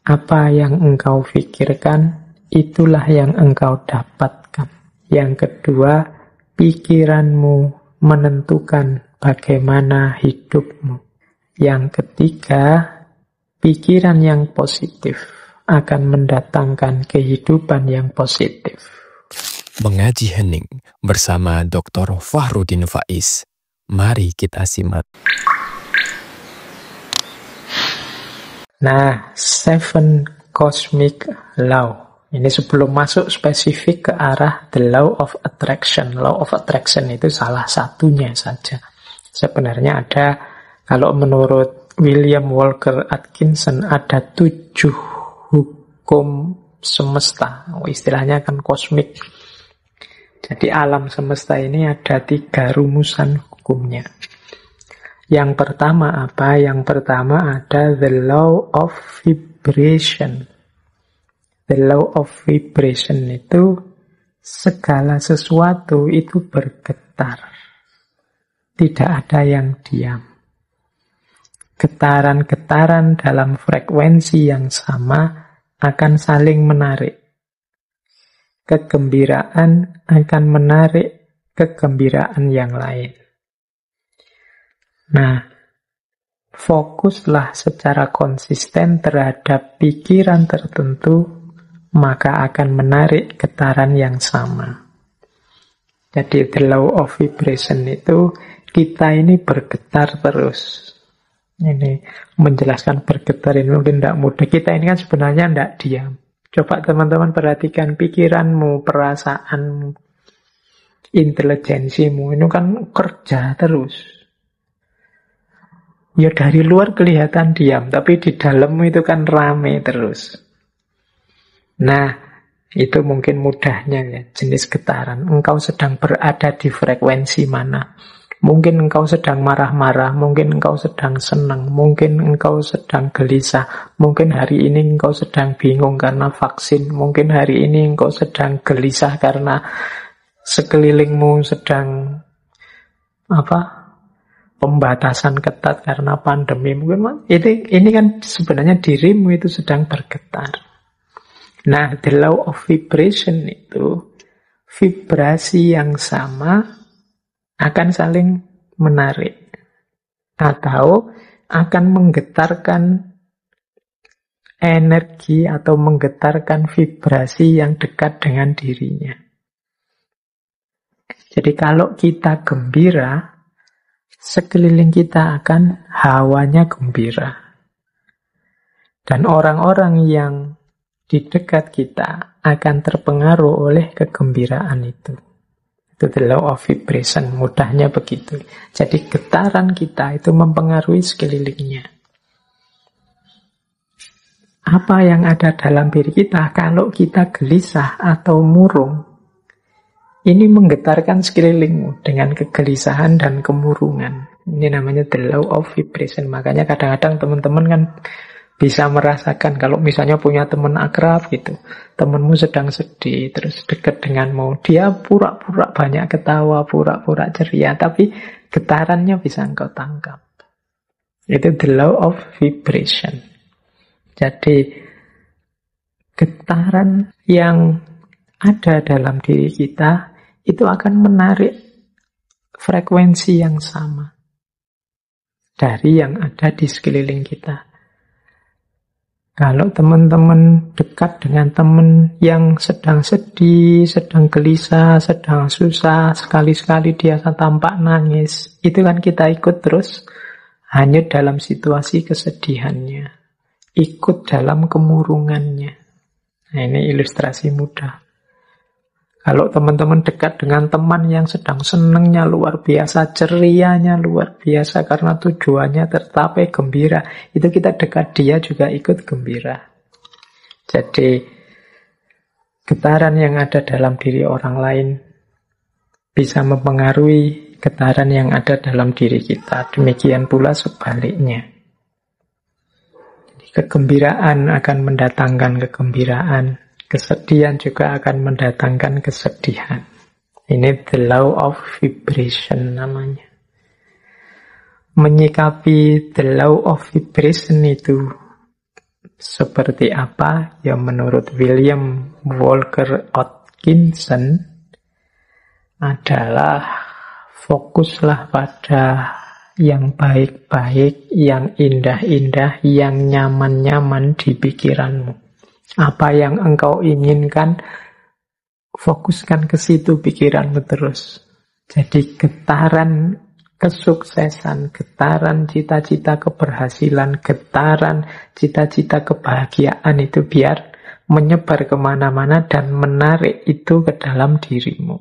Apa yang engkau pikirkan, itulah yang engkau dapatkan. Yang kedua, pikiranmu menentukan bagaimana hidupmu. Yang ketiga, pikiran yang positif akan mendatangkan kehidupan yang positif. Mengaji Hening bersama Dr. Fahrudin Faiz. Mari kita simak. Nah, 7 cosmic law. Ini sebelum masuk spesifik ke arah the law of attraction. Law of attraction itu salah satunya saja. Sebenarnya ada, kalau menurut William Walker Atkinson, ada 7 hukum semesta. Istilahnya kan kosmik. Jadi alam semesta ini ada 3 rumusan hukumnya. Yang pertama apa? Yang pertama ada the law of vibration. The law of vibration itu segala sesuatu itu bergetar. Tidak ada yang diam. Getaran-getaran dalam frekuensi yang sama akan saling menarik. Kegembiraan akan menarik kegembiraan yang lain. Nah, fokuslah secara konsisten terhadap pikiran tertentu, maka akan menarik getaran yang sama. Jadi the law of vibration itu kita ini bergetar terus. Ini menjelaskan bergetar ini mungkin tidak mudah. Kita ini kan sebenarnya tidak diam. Coba teman-teman perhatikan pikiranmu, perasaanmu, intelijensimu, ini kan kerja terus. Ya dari luar kelihatan diam, tapi di dalammu itu kan rame terus. Nah, itu mungkin mudahnya ya, jenis getaran. Engkau sedang berada di frekuensi mana? Mungkin engkau sedang marah-marah, mungkin engkau sedang senang, mungkin engkau sedang gelisah, mungkin hari ini engkau sedang bingung karena vaksin, mungkin hari ini engkau sedang gelisah karena sekelilingmu sedang pembatasan ketat karena pandemi. Mungkin ini kan sebenarnya dirimu itu sedang bergetar. Nah, the law of vibration itu vibrasi yang sama akan saling menarik atau akan menggetarkan energi atau menggetarkan vibrasi yang dekat dengan dirinya. Jadi kalau kita gembira, sekeliling kita akan hawanya gembira. Dan orang-orang yang di dekat kita akan terpengaruh oleh kegembiraan itu. Itu the law of vibration, mudahnya begitu. Jadi getaran kita itu mempengaruhi sekelilingnya. Apa yang ada dalam diri kita kalau kita gelisah atau murung, ini menggetarkan sekelilingmu dengan kegelisahan dan kemurungan. Ini namanya the law of vibration. Makanya kadang-kadang teman-teman kan bisa merasakan kalau misalnya punya teman akrab gitu. Temanmu sedang sedih, terus dekat denganmu. Dia pura-pura banyak ketawa, pura-pura ceria. Tapi getarannya bisa engkau tangkap. Itu the law of vibration. Jadi getaran yang ada dalam diri kita itu akan menarik frekuensi yang sama dari yang ada di sekeliling kita. Kalau teman-teman dekat dengan teman yang sedang sedih, sedang gelisah, sedang susah, sekali-sekali dia tampak nangis, itu kan kita ikut terus hanyut dalam situasi kesedihannya, ikut dalam kemurungannya. Nah, ini ilustrasi mudah. Kalau teman-teman dekat dengan teman yang sedang senangnya luar biasa, cerianya luar biasa karena tujuannya tercapai, gembira, itu kita dekat dia juga ikut gembira. Jadi getaran yang ada dalam diri orang lain bisa mempengaruhi getaran yang ada dalam diri kita. Demikian pula sebaliknya. Jadi kegembiraan akan mendatangkan kegembiraan. Kesedihan juga akan mendatangkan kesedihan. Ini the law of vibration namanya. Menyikapi the law of vibration itu seperti apa? Ya menurut William Walker Atkinson adalah fokuslah pada yang baik-baik, yang indah-indah, yang nyaman-nyaman di pikiranmu. Apa yang engkau inginkan, fokuskan ke situ pikiranmu terus. Jadi getaran kesuksesan, getaran cita-cita keberhasilan, getaran cita-cita kebahagiaan itu biar menyebar kemana-mana dan menarik itu ke dalam dirimu.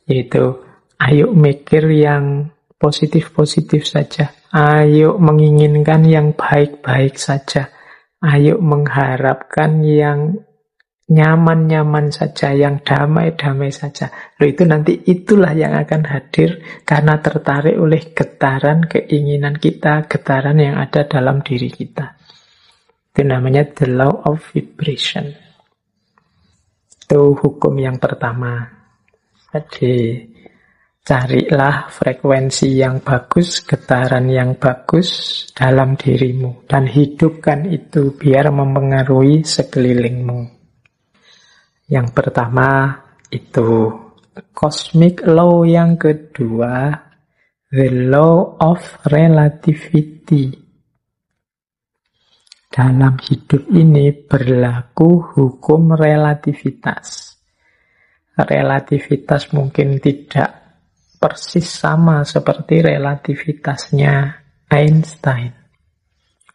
Yaitu, ayo mikir yang positif-positif saja. Ayo menginginkan yang baik-baik saja. Ayo mengharapkan yang nyaman-nyaman saja, yang damai-damai saja. Loh, itu nanti itulah yang akan hadir karena tertarik oleh getaran keinginan kita, getaran yang ada dalam diri kita. Itu namanya the law of vibration. Itu hukum yang pertama. Jadi, carilah frekuensi yang bagus, getaran yang bagus dalam dirimu. Dan hidupkan itu biar mempengaruhi sekelilingmu. Yang pertama itu cosmic law, yang kedua the law of relativity. Dalam hidup ini berlaku hukum relativitas. Relativitas mungkin tidak persis sama seperti relativitasnya Einstein.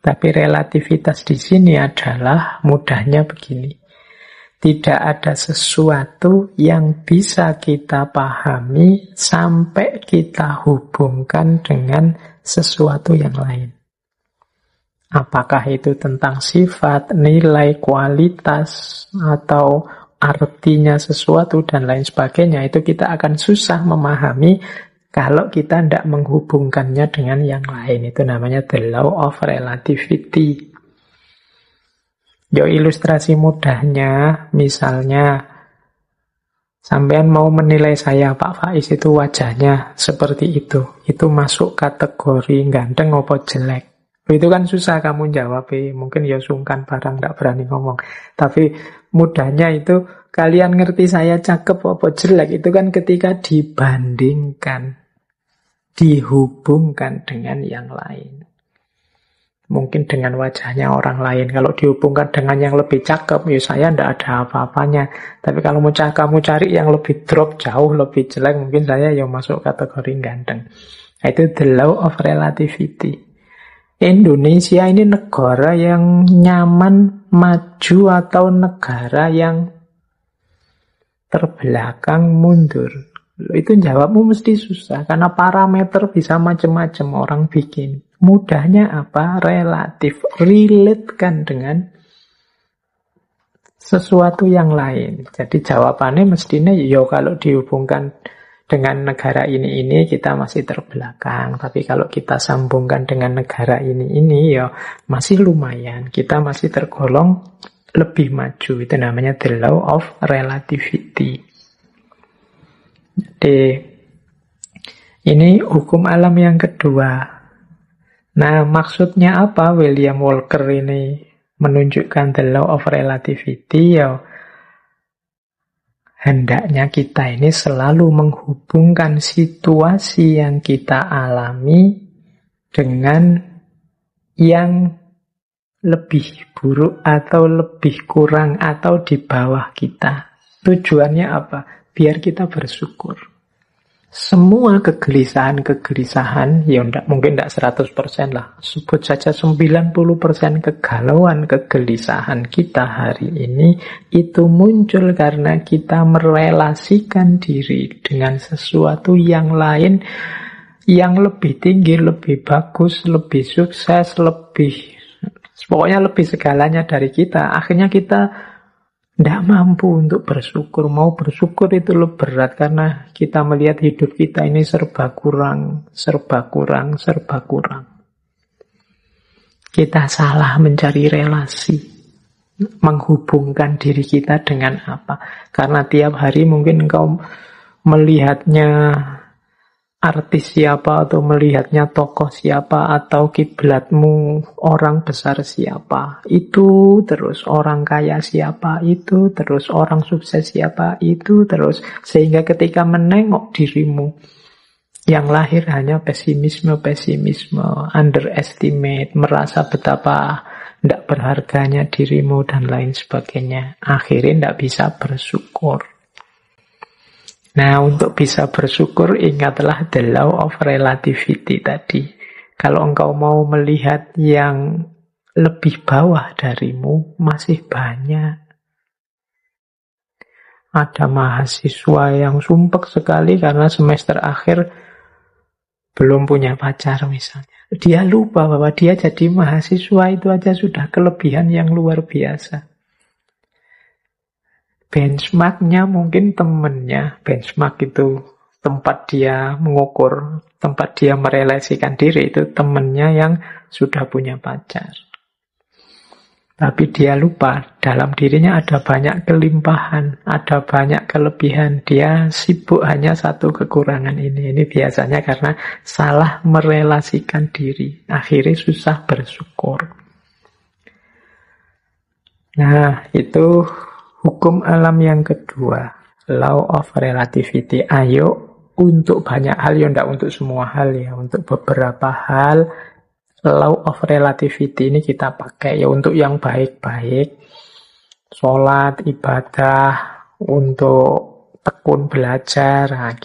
Tapi relativitas di sini adalah mudahnya begini. Tidak ada sesuatu yang bisa kita pahami sampai kita hubungkan dengan sesuatu yang lain. Apakah itu tentang sifat, nilai, kualitas, atau artinya sesuatu, dan lain sebagainya. Itu kita akan susah memahami kalau kita tidak menghubungkannya dengan yang lain. Itu namanya the law of relativity. Ilustrasi mudahnya, misalnya sampean mau menilai saya, Pak Faiz itu wajahnya seperti itu masuk kategori ganteng apa jelek? Itu kan susah kamu jawab, mungkin ya sungkan barang, tidak berani ngomong. Tapi mudahnya itu, kalian ngerti saya cakep apa jelek, itu kan ketika dibandingkan, dihubungkan dengan yang lain. Mungkin dengan wajahnya orang lain. Kalau dihubungkan dengan yang lebih cakep, ya saya tidak ada apa-apanya. Tapi kalau kamu cari yang lebih drop, jauh lebih jelek, mungkin saya yang masuk kategori ganteng. Itu the law of relativity. Indonesia ini negara yang nyaman, maju, atau negara yang terbelakang, mundur? Itu jawabmu mesti susah, karena parameter bisa macam-macam orang bikin. Mudahnya apa? Relatif. Relate-kan dengan sesuatu yang lain. Jadi jawabannya mestinya, kalau dihubungkan dengan negara ini kita masih terbelakang. Tapi kalau kita sambungkan dengan negara ini ya masih lumayan. Kita masih tergolong lebih maju. Itu namanya the law of relativity. Jadi ini hukum alam yang kedua. Nah, maksudnya apa William Walker ini menunjukkan the law of relativity? Ya, hendaknya kita ini selalu menghubungkan situasi yang kita alami dengan yang lebih buruk atau lebih kurang atau di bawah kita. Tujuannya apa? Biar kita bersyukur. Semua kegelisahan, ya mungkin tidak 100% lah, sebut saja 90% kegalauan, kegelisahan kita hari ini, itu muncul karena kita merelasikan diri dengan sesuatu yang lain, yang lebih tinggi, lebih bagus, lebih sukses, pokoknya lebih segalanya dari kita. Akhirnya kita tidak mampu untuk bersyukur. Mau bersyukur itu lebih berat karena kita melihat hidup kita ini serba kurang. Kita salah mencari relasi, menghubungkan diri kita dengan apa. Karena tiap hari mungkin engkau melihatnya artis siapa, atau melihatnya tokoh siapa, atau kiblatmu orang besar siapa, itu terus orang kaya siapa, itu terus orang sukses siapa, itu terus, sehingga ketika menengok dirimu yang lahir hanya pesimisme, underestimate, merasa betapa tidak berharganya dirimu dan lain sebagainya, akhirnya tidak bisa bersyukur. Nah, untuk bisa bersyukur, ingatlah the law of relativity tadi. Kalau engkau mau melihat yang lebih bawah darimu, masih banyak. Ada mahasiswa yang sumpek sekali karena semester akhir belum punya pacar misalnya. Dia lupa bahwa dia jadi mahasiswa itu aja sudah kelebihan yang luar biasa. Benchmarknya mungkin temennya. Benchmark itu tempat dia mengukur, tempat dia merelasikan diri, itu temennya yang sudah punya pacar. Tapi dia lupa, dalam dirinya ada banyak kelimpahan, ada banyak kelebihan. Dia sibuk hanya satu kekurangan ini. Ini biasanya karena salah merelasikan diri. Akhirnya susah bersyukur. Nah, itu hukum alam yang kedua, law of relativity. Ayo, untuk banyak hal, ya tidak untuk semua hal ya, untuk beberapa hal, law of relativity ini kita pakai ya untuk yang baik-baik, sholat, ibadah, untuk tekun belajar. Nah,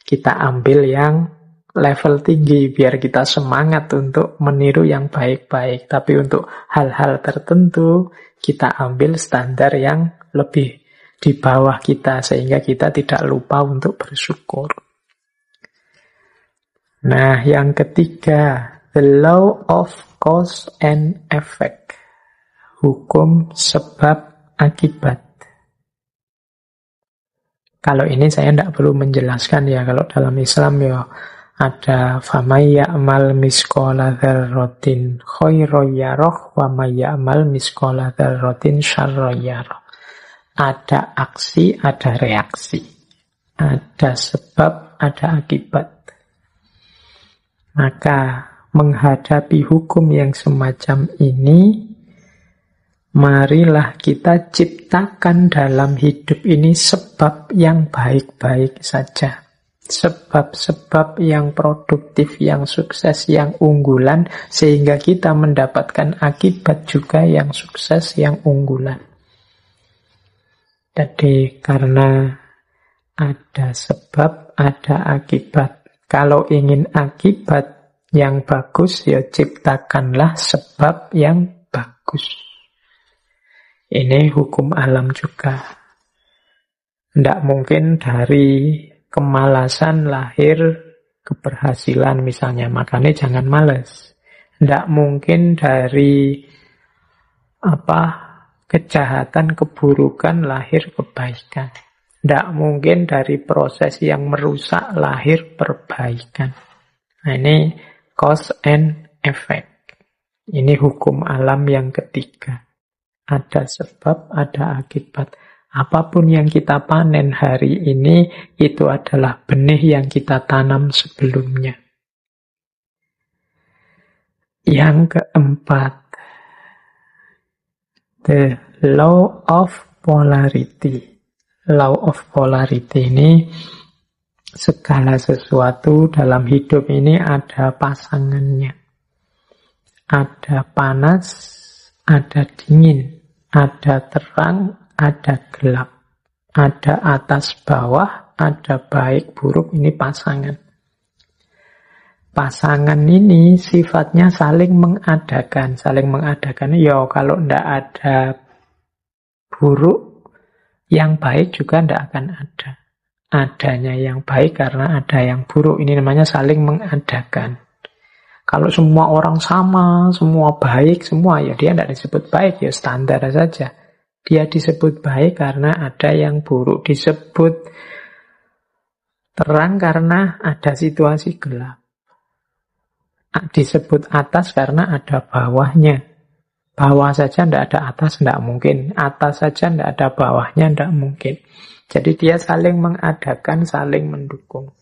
kita ambil yang level tinggi biar kita semangat untuk meniru yang baik-baik. Tapi untuk hal-hal tertentu kita ambil standar yang lebih di bawah kita, sehingga kita tidak lupa untuk bersyukur. Nah, yang ketiga, the law of cause and effect. Hukum sebab akibat. Kalau ini saya tidak perlu menjelaskan ya, kalau dalam Islam ya ada famay ya'mal misqala dzarratin khairan yarah wa may ya'mal misqala dzarratin syarran yarah. Ada aksi, ada reaksi. Ada sebab, ada akibat. Maka menghadapi hukum yang semacam ini, marilah kita ciptakan dalam hidup ini sebab yang baik-baik saja. Sebab-sebab yang produktif, yang sukses, yang unggulan, sehingga kita mendapatkan akibat juga yang sukses, yang unggulan. Jadi karena ada sebab, ada akibat. Kalau ingin akibat yang bagus, ya ciptakanlah sebab yang bagus. Ini hukum alam juga. Tidak mungkin dari kemalasan lahir keberhasilan misalnya. Makanya jangan malas. Tidak mungkin dari kejahatan, keburukan lahir kebaikan. Tidak mungkin dari proses yang merusak lahir perbaikan. Nah, ini cause and effect. Ini hukum alam yang ketiga. Ada sebab, ada akibat. Apapun yang kita panen hari ini, itu adalah benih yang kita tanam sebelumnya. Yang keempat, the law of polarity. Law of polarity ini, segala sesuatu dalam hidup ini ada pasangannya. Ada panas, ada dingin, ada terang, ada gelap, ada atas bawah, ada baik buruk, ini pasangan. Pasangan ini sifatnya saling mengadakan. Saling mengadakan, ya kalau tidak ada buruk, yang baik juga tidak akan ada. Adanya yang baik karena ada yang buruk. Ini namanya saling mengadakan. Kalau semua orang sama, semua baik, semua, ya dia tidak disebut baik, ya standar saja. Dia disebut baik karena ada yang buruk. Disebut terang karena ada situasi gelap. Disebut atas karena ada bawahnya. Bawah saja tidak ada atas, tidak mungkin. Atas saja tidak ada bawahnya, tidak mungkin. Jadi dia saling mengadakan, saling mendukung.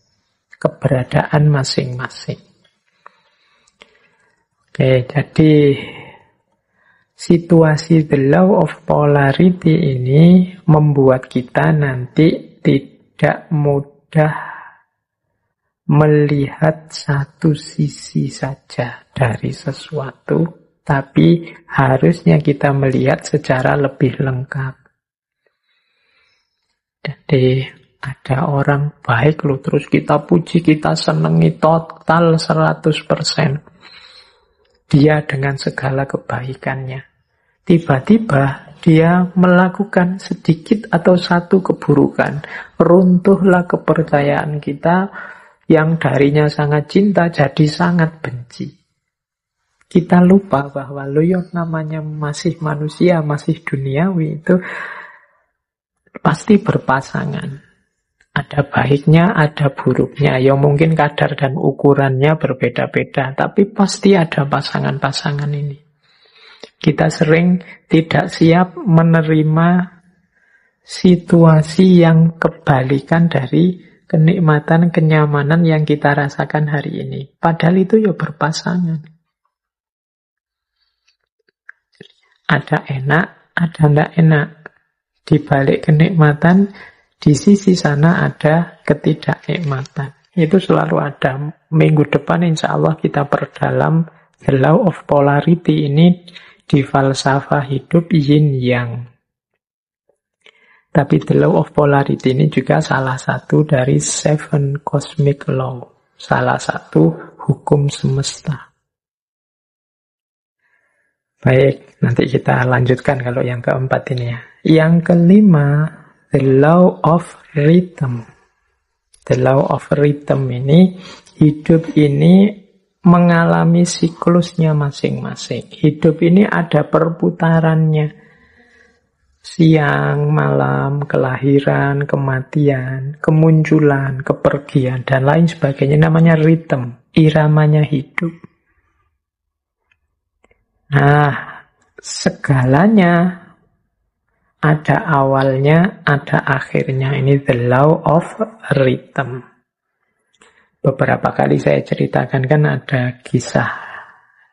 keberadaan masing-masing. Oke, jadi situasi the law of polarity ini membuat kita nanti tidak mudah melihat satu sisi saja dari sesuatu, tapi harusnya kita melihat secara lebih lengkap. Jadi ada orang baik loh, terus kita puji, kita senangi total 100%. Dia dengan segala kebaikannya. Tiba-tiba dia melakukan sedikit atau satu keburukan. Runtuhlah kepercayaan kita yang darinya sangat cinta jadi sangat benci. Kita lupa bahwa namanya masih manusia, masih duniawi, itu pasti berpasangan. Ada baiknya, ada buruknya. Ya mungkin kadar dan ukurannya berbeda-beda, tapi pasti ada pasangan-pasangan ini. Kita sering tidak siap menerima situasi yang kebalikan dari kenikmatan, kenyamanan yang kita rasakan hari ini. Padahal itu ya berpasangan. Ada enak, ada tidak enak. Di balik kenikmatan, di sisi sana ada ketidaknikmatan. Itu selalu ada. Minggu depan insya Allah kita perdalam the law of polarity ini di falsafah hidup yin yang. Tapi the law of polarity ini juga salah satu dari 7 cosmic law. Salah satu hukum semesta. Baik, nanti kita lanjutkan kalau yang keempat ini ya. Yang kelima, the law of rhythm. The law of rhythm ini, hidup ini mengalami siklusnya masing-masing. Hidup ini ada perputarannya. Siang, malam, kelahiran, kematian, kemunculan, kepergian, dan lain sebagainya. Namanya rhythm, iramanya hidup. Nah, segalanya ada awalnya, ada akhirnya. Ini the law of rhythm. Beberapa kali saya ceritakan kan ada kisah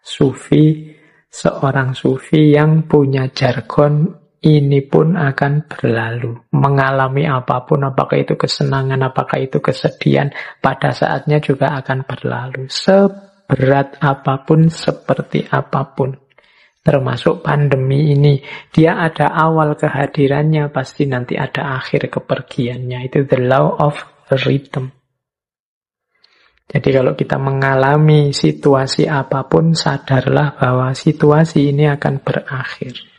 sufi, seorang sufi yang punya jargon, ini pun akan berlalu. Mengalami apapun, apakah itu kesenangan, apakah itu kesedihan, pada saatnya juga akan berlalu. Seberat apapun, seperti apapun. Termasuk pandemi ini, dia ada awal kehadirannya, pasti nanti ada akhir kepergiannya. Itu the law of rhythm. Jadi kalau kita mengalami situasi apapun, sadarlah bahwa situasi ini akan berakhir.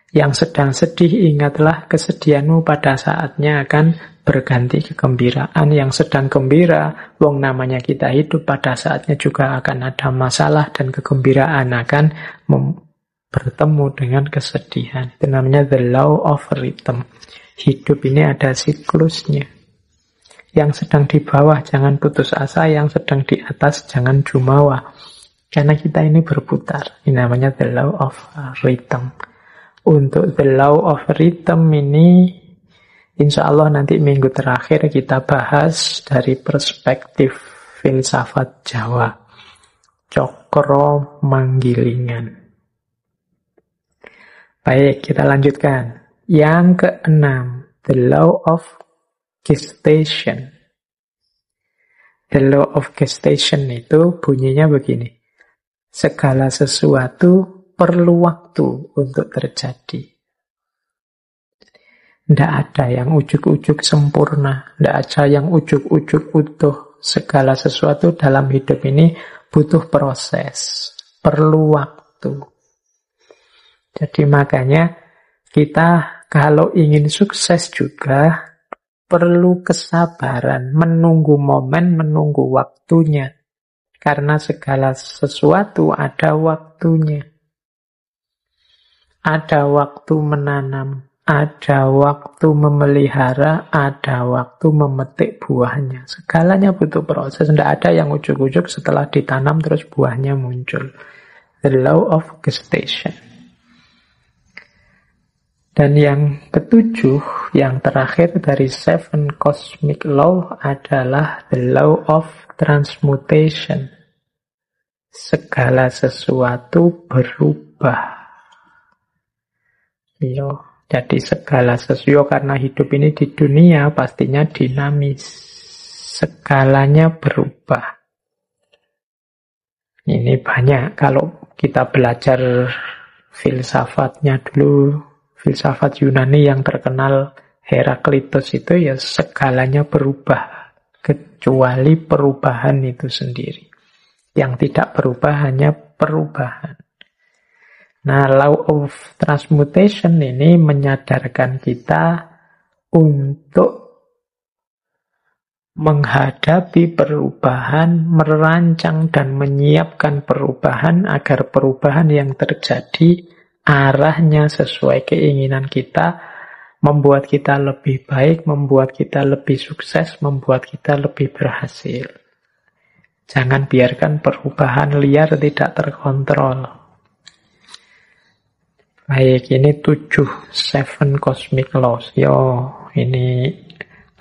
Yang sedang sedih, ingatlah kesedihanmu pada saatnya akan berganti kegembiraan. Yang sedang gembira, wong namanya kita hidup, pada saatnya juga akan ada masalah dan kegembiraan akan bertemu dengan kesedihan. Itu namanya the law of rhythm. Hidup ini ada siklusnya. Yang sedang di bawah jangan putus asa, yang sedang di atas jangan jumawa. Karena kita ini berputar. Ini namanya the law of rhythm. Untuk the law of rhythm ini, insya Allah nanti minggu terakhir kita bahas dari perspektif filsafat Jawa. Cokro Manggilingan. Baik, kita lanjutkan. Yang keenam, the law of gestation. The law of gestation itu bunyinya begini. Segala sesuatu perlu waktu untuk terjadi. Tidak ada yang ujuk-ujuk sempurna. Tidak ada yang ujuk-ujuk utuh. Segala sesuatu dalam hidup ini butuh proses. Perlu waktu. Jadi makanya kita kalau ingin sukses juga perlu kesabaran. Menunggu momen, menunggu waktunya. Karena segala sesuatu ada waktunya. Ada waktu menanam, ada waktu memelihara, ada waktu memetik buahnya. Segalanya butuh proses. Tidak ada yang ujuk-ujuk setelah ditanam terus buahnya muncul. The law of gestation. Dan yang ketujuh, yang terakhir dari 7 cosmic law adalah the law of transmutation. Segala sesuatu berubah. Jadi segala sesuatu, karena hidup ini di dunia pastinya dinamis. Segalanya berubah. Ini banyak kalau kita belajar filsafatnya dulu. Filsafat Yunani yang terkenal Heraklitus itu ya segalanya berubah. Kecuali perubahan itu sendiri. Yang tidak berubah hanya perubahan. Nah, law of transmutation ini menyadarkan kita untuk menghadapi perubahan, merancang dan menyiapkan perubahan agar perubahan yang terjadi arahnya sesuai keinginan kita, membuat kita lebih baik, membuat kita lebih sukses, membuat kita lebih berhasil. Jangan biarkan perubahan liar tidak terkontrol. Baik, ini 7 cosmic laws. Ini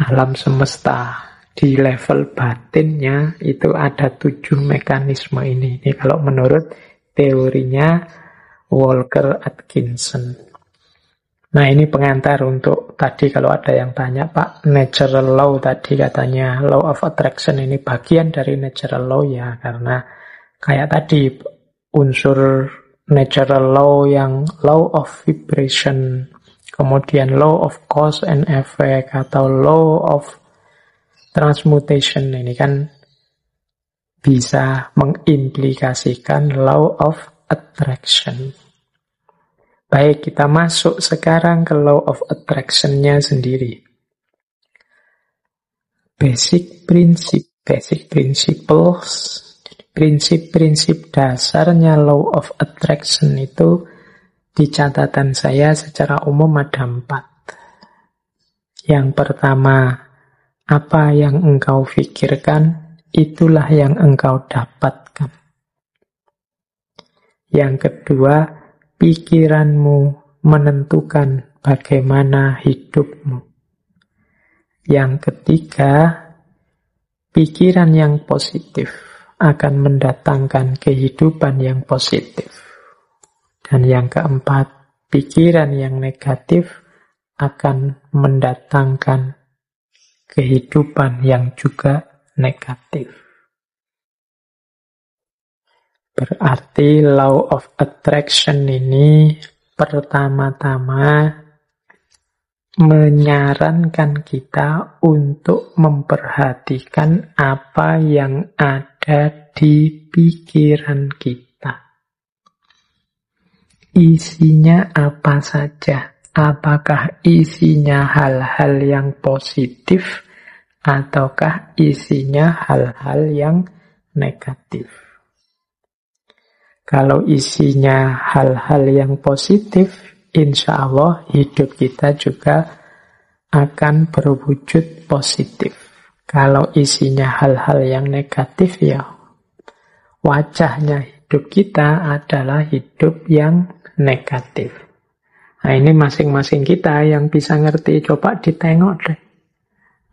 alam semesta. Di level batinnya itu ada 7 mekanisme ini. Ini kalau menurut teorinya Walker Atkinson. Nah, ini pengantar untuk tadi kalau ada yang tanya, Pak, natural law tadi katanya law of attraction ini bagian dari natural law ya, karena kayak tadi unsur natural law yang law of vibration, kemudian law of cause and effect atau law of transmutation ini kan bisa mengimplikasikan law of attraction. Baik, kita masuk sekarang ke law of attraction-nya sendiri. Basic principles, prinsip-prinsip dasarnya law of attraction itu di catatan saya secara umum ada 4. Yang pertama, apa yang engkau pikirkan, itulah yang engkau dapatkan. Yang kedua, pikiranmu menentukan bagaimana hidupmu. Yang ketiga, pikiran yang positif akan mendatangkan kehidupan yang positif. Dan yang keempat, pikiran yang negatif akan mendatangkan kehidupan yang juga negatif. Berarti law of attraction ini pertama-tama menyarankan kita untuk memperhatikan apa yang ada di pikiran kita. Isinya apa saja? Apakah isinya hal-hal yang positif ataukah isinya hal-hal yang negatif? Kalau isinya hal-hal yang positif, insya Allah hidup kita juga akan berwujud positif. Kalau isinya hal-hal yang negatif, ya wajahnya hidup kita adalah hidup yang negatif. Nah, ini masing-masing kita yang bisa ngerti, coba ditengok deh.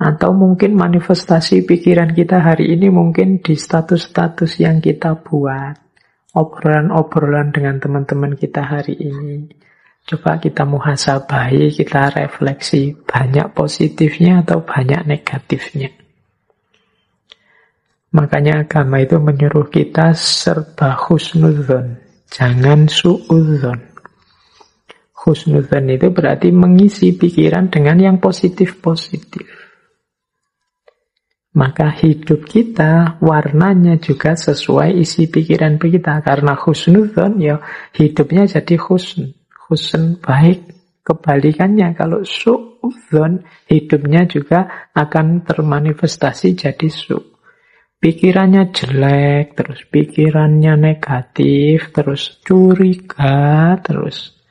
Atau mungkin manifestasi pikiran kita hari ini mungkin di status-status yang kita buat. Obrolan-obrolan dengan teman-teman kita hari ini. Coba kita muhasabahi, kita refleksi. Banyak positifnya atau banyak negatifnya. Makanya agama itu menyuruh kita serba husnudzon. Jangan suudzon. Husnudzon itu berarti mengisi pikiran dengan yang positif-positif. Maka hidup kita warnanya juga sesuai isi pikiran kita. Karena husnudzon, ya hidupnya jadi husn. Husn baik. Kebalikannya, kalau suudzon, hidupnya juga akan termanifestasi jadi su. Pikirannya jelek, terus pikirannya negatif, terus curiga, terus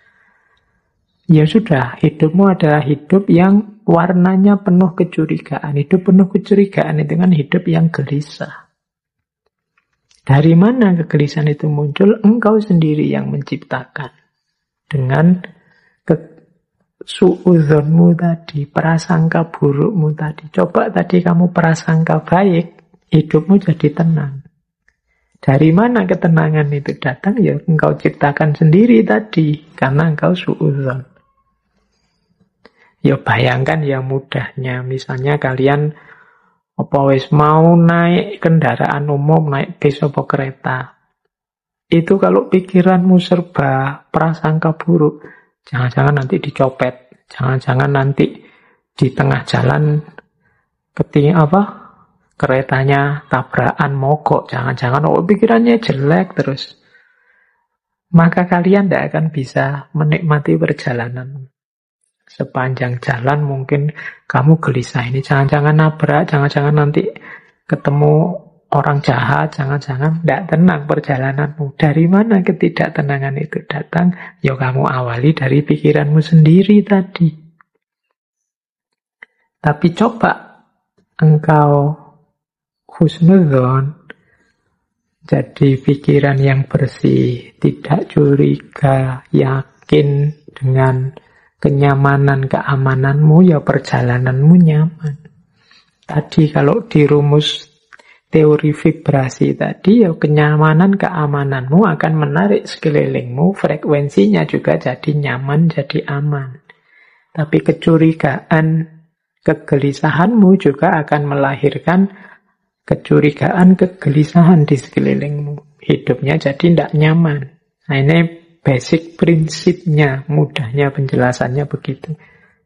ya sudah, hidupmu adalah hidup yang warnanya penuh kecurigaan. Hidup penuh kecurigaan itu kan hidup yang gelisah. Dari mana kegelisahan itu muncul? Engkau sendiri yang menciptakan. Dengan suudzonmu tadi, prasangka burukmu tadi. Coba tadi kamu prasangka baik, hidupmu jadi tenang. Dari mana ketenangan itu datang? Ya engkau ciptakan sendiri tadi, karena engkau suudzon. Ya bayangkan ya mudahnya, misalnya kalian apa wis mau naik kendaraan umum, naik bis atau kereta. Itu kalau pikiranmu serba prasangka buruk, jangan-jangan nanti dicopet, jangan-jangan nanti di tengah jalan keretanya tabrakan mogok, jangan-jangan pikirannya jelek terus. Maka kalian tidak akan bisa menikmati perjalanan. Sepanjang jalan mungkin kamu gelisah, ini jangan-jangan nabrak, jangan-jangan nanti ketemu orang jahat, jangan-jangan tidak tenang perjalananmu. Dari mana ketidaktenangan itu datang? Ya kamu awali dari pikiranmu sendiri tadi. Tapi coba engkau husnudzon, jadi pikiran yang bersih, tidak curiga, yakin dengan kenyamanan, keamananmu, ya perjalananmu nyaman. Tadi kalau di rumus teori vibrasi tadi, ya kenyamanan, keamananmu akan menarik sekelilingmu, frekuensinya juga jadi nyaman, jadi aman. Tapi kecurigaan, kegelisahanmu juga akan melahirkan kecurigaan, kegelisahan di sekelilingmu. Hidupnya jadi tidak nyaman. Nah ini basic prinsipnya, mudahnya penjelasannya begitu.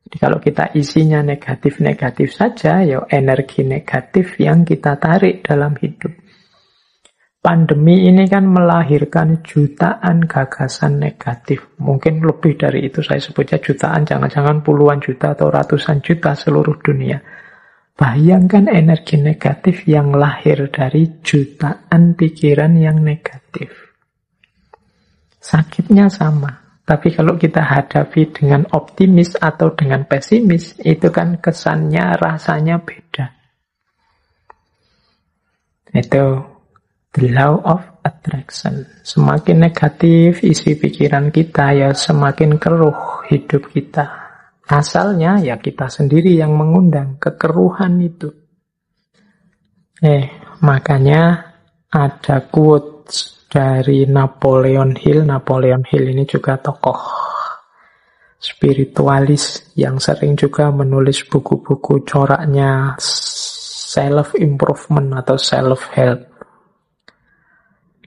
Jadi kalau kita isinya negatif-negatif saja, ya energi negatif yang kita tarik dalam hidup. Pandemi ini kan melahirkan jutaan gagasan negatif. Mungkin lebih dari itu, saya sebutnya jutaan, jangan-jangan puluhan juta atau ratusan juta seluruh dunia. Bayangkan energi negatif yang lahir dari jutaan pikiran yang negatif. Sakitnya sama. Tapi kalau kita hadapi dengan optimis atau dengan pesimis, itu kan kesannya, rasanya beda. Itu the law of attraction. Semakin negatif isi pikiran kita, ya semakin keruh hidup kita. Asalnya ya kita sendiri yang mengundang kekeruhan itu. Makanya ada quotes dari Napoleon Hill. Napoleon Hill ini juga tokoh spiritualis yang sering juga menulis buku-buku coraknya self-improvement atau self-help.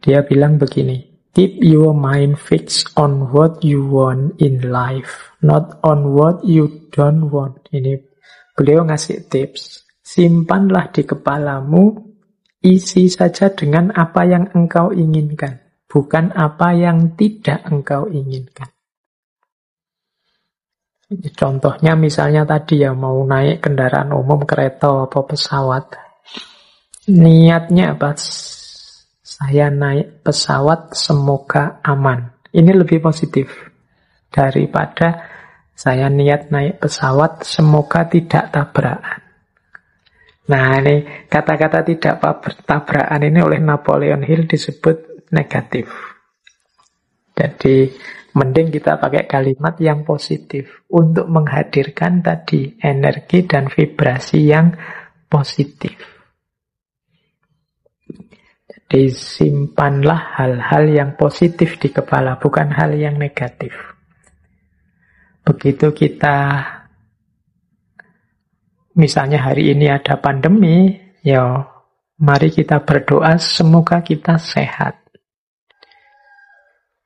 Dia bilang begini, keep your mind fixed on what you want in life, not on what you don't want. Ini beliau ngasih tips. Simpanlah di kepalamu, isi saja dengan apa yang engkau inginkan, bukan apa yang tidak engkau inginkan. Contohnya misalnya tadi ya, mau naik kendaraan umum, kereta atau pesawat. Niatnya apa? Saya naik pesawat semoga aman. Ini lebih positif daripada saya niat naik pesawat semoga tidak tabrakan. Nah ini kata-kata tidak tabrakan ini oleh Napoleon Hill disebut negatif. Jadi mending kita pakai kalimat yang positif untuk menghadirkan tadi energi dan vibrasi yang positif. Jadi simpanlah hal-hal yang positif di kepala, bukan hal yang negatif. Begitu kita, misalnya hari ini ada pandemi, ya mari kita berdoa semoga kita sehat.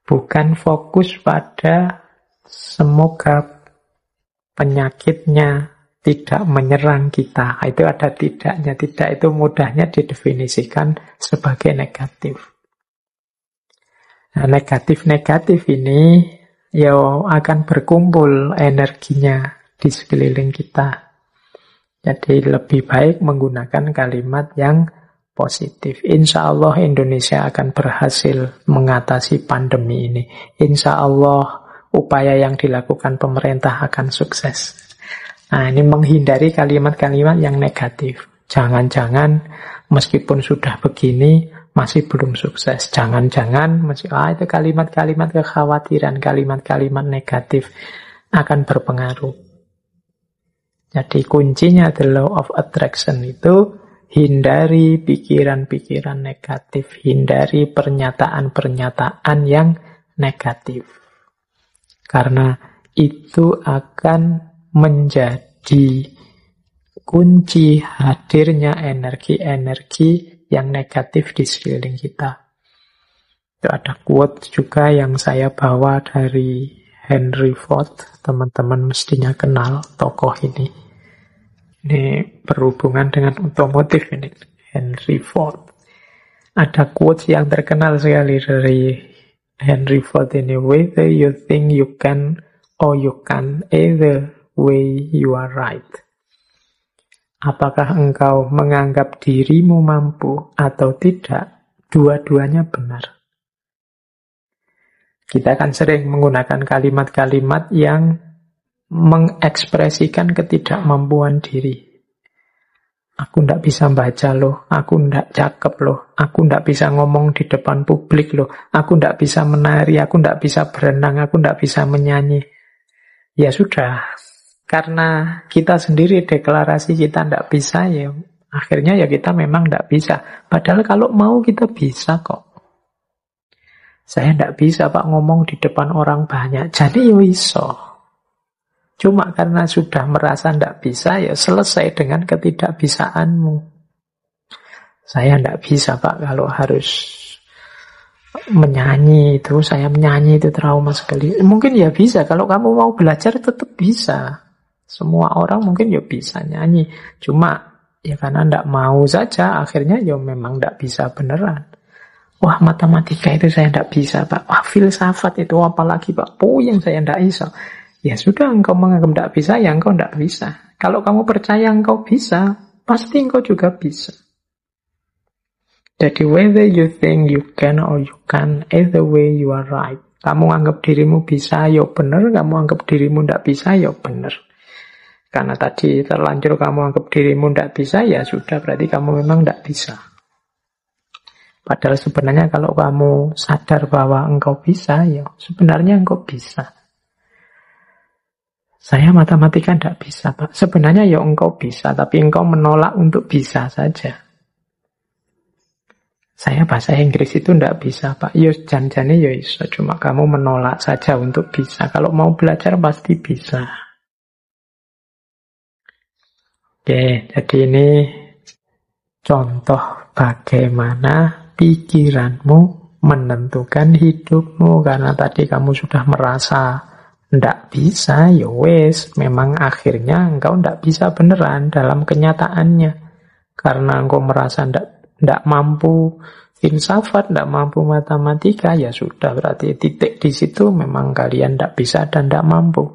Bukan fokus pada semoga penyakitnya tidak menyerang kita. Itu ada tidaknya. Tidak itu mudahnya didefinisikan sebagai negatif. Nah, negatif-negatif ini ya akan berkumpul energinya di sekeliling kita. Jadi lebih baik menggunakan kalimat yang positif. Insya Allah Indonesia akan berhasil mengatasi pandemi ini. Insya Allah upaya yang dilakukan pemerintah akan sukses. Nah, ini menghindari kalimat-kalimat yang negatif. Jangan-jangan meskipun sudah begini masih belum sukses. Jangan-jangan itu kalimat-kalimat kekhawatiran, kalimat-kalimat negatif. akan berpengaruh. Jadi kuncinya the law of attraction itu hindari pikiran-pikiran negatif, hindari pernyataan-pernyataan yang negatif. Karena itu akan menjadi kunci hadirnya energi-energi yang negatif di sekeliling kita. Itu ada quote juga yang saya bawa dari Henry Ford. Teman-teman mestinya kenal tokoh ini. Ini berhubungan dengan otomotif ini, Henry Ford. Ada quotes yang terkenal sekali dari Henry Ford ini. Whether you think you can or you can, either way you are right. Apakah engkau menganggap dirimu mampu atau tidak, dua-duanya benar. Kita kan sering menggunakan kalimat-kalimat yang mengekspresikan ketidakmampuan diri. Aku ndak bisa baca loh, aku ndak cakep loh, aku ndak bisa ngomong di depan publik loh, aku ndak bisa menari, aku ndak bisa berenang, aku ndak bisa menyanyi. Ya sudah, karena kita sendiri deklarasi kita ndak bisa, ya akhirnya ya kita memang ndak bisa. Padahal kalau mau kita bisa kok. Saya ndak bisa Pak ngomong di depan orang banyak, jadi yo iso. Cuma karena sudah merasa tidak bisa, ya selesai dengan ketidakbisaanmu. Saya tidak bisa Pak kalau harus menyanyi itu. Saya menyanyi itu trauma sekali. Mungkin ya bisa, kalau kamu mau belajar tetap bisa. Semua orang mungkin ya bisa nyanyi. Cuma ya karena tidak mau saja, akhirnya ya memang tidak bisa beneran. Wah, matematika itu saya tidak bisa Pak. Wah, filsafat itu apalagi Pak. Puyeng saya tidak bisa. Ya sudah, engkau menganggap tidak bisa, ya engkau tidak bisa. Kalau kamu percaya engkau bisa, pasti engkau juga bisa. Jadi whether you think you can or you can, either way you are right. Kamu anggap dirimu bisa, ya benar. Kamu anggap dirimu tidak bisa, ya benar. Karena tadi terlanjur kamu anggap dirimu tidak bisa, ya sudah, berarti kamu memang tidak bisa. Padahal sebenarnya kalau kamu sadar bahwa engkau bisa, ya sebenarnya engkau bisa. Saya matematika tidak bisa, Pak. Sebenarnya ya engkau bisa, tapi engkau menolak untuk bisa saja. Saya bahasa Inggris itu tidak bisa, Pak. Ya janjane ya iso, cuma kamu menolak saja untuk bisa. Kalau mau belajar pasti bisa. Oke, jadi ini contoh bagaimana pikiranmu menentukan hidupmu. Karena tadi kamu sudah merasa ndak bisa, ya wes, memang akhirnya engkau ndak bisa beneran dalam kenyataannya. Karena engkau merasa ndak mampu filsafat, ndak mampu matematika, ya sudah, berarti titik di situ memang kalian ndak bisa dan ndak mampu.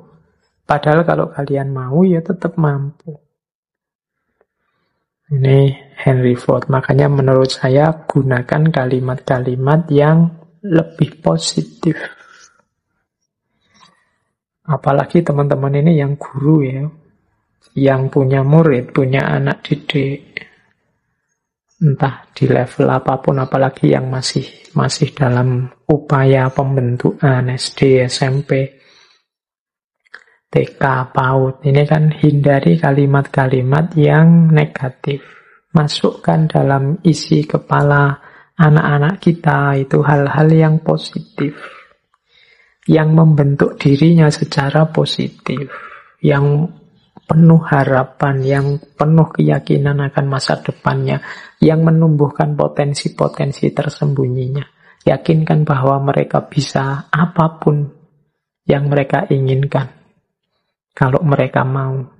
Padahal kalau kalian mau, ya tetap mampu. Ini Henry Ford, makanya menurut saya gunakan kalimat-kalimat yang lebih positif. Apalagi teman-teman ini yang guru ya, yang punya murid, punya anak didik, entah di level apapun, apalagi yang masih dalam upaya pembentukan SD, SMP, TK, PAUD. Ini kan hindari kalimat-kalimat yang negatif. Masukkan dalam isi kepala anak-anak kita itu hal-hal yang positif, yang membentuk dirinya secara positif, yang penuh harapan, yang penuh keyakinan akan masa depannya, yang menumbuhkan potensi-potensi tersembunyinya. Yakinkan bahwa mereka bisa apapun yang mereka inginkan, kalau mereka mau.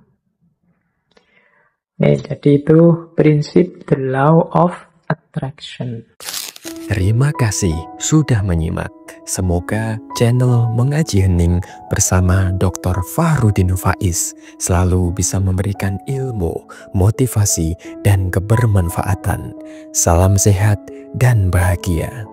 Jadi itu prinsip the law of attraction. Terima kasih sudah menyimak. Semoga channel Mengaji Hening bersama Dr. Fahrudin Faiz selalu bisa memberikan ilmu, motivasi, dan kebermanfaatan. Salam sehat dan bahagia.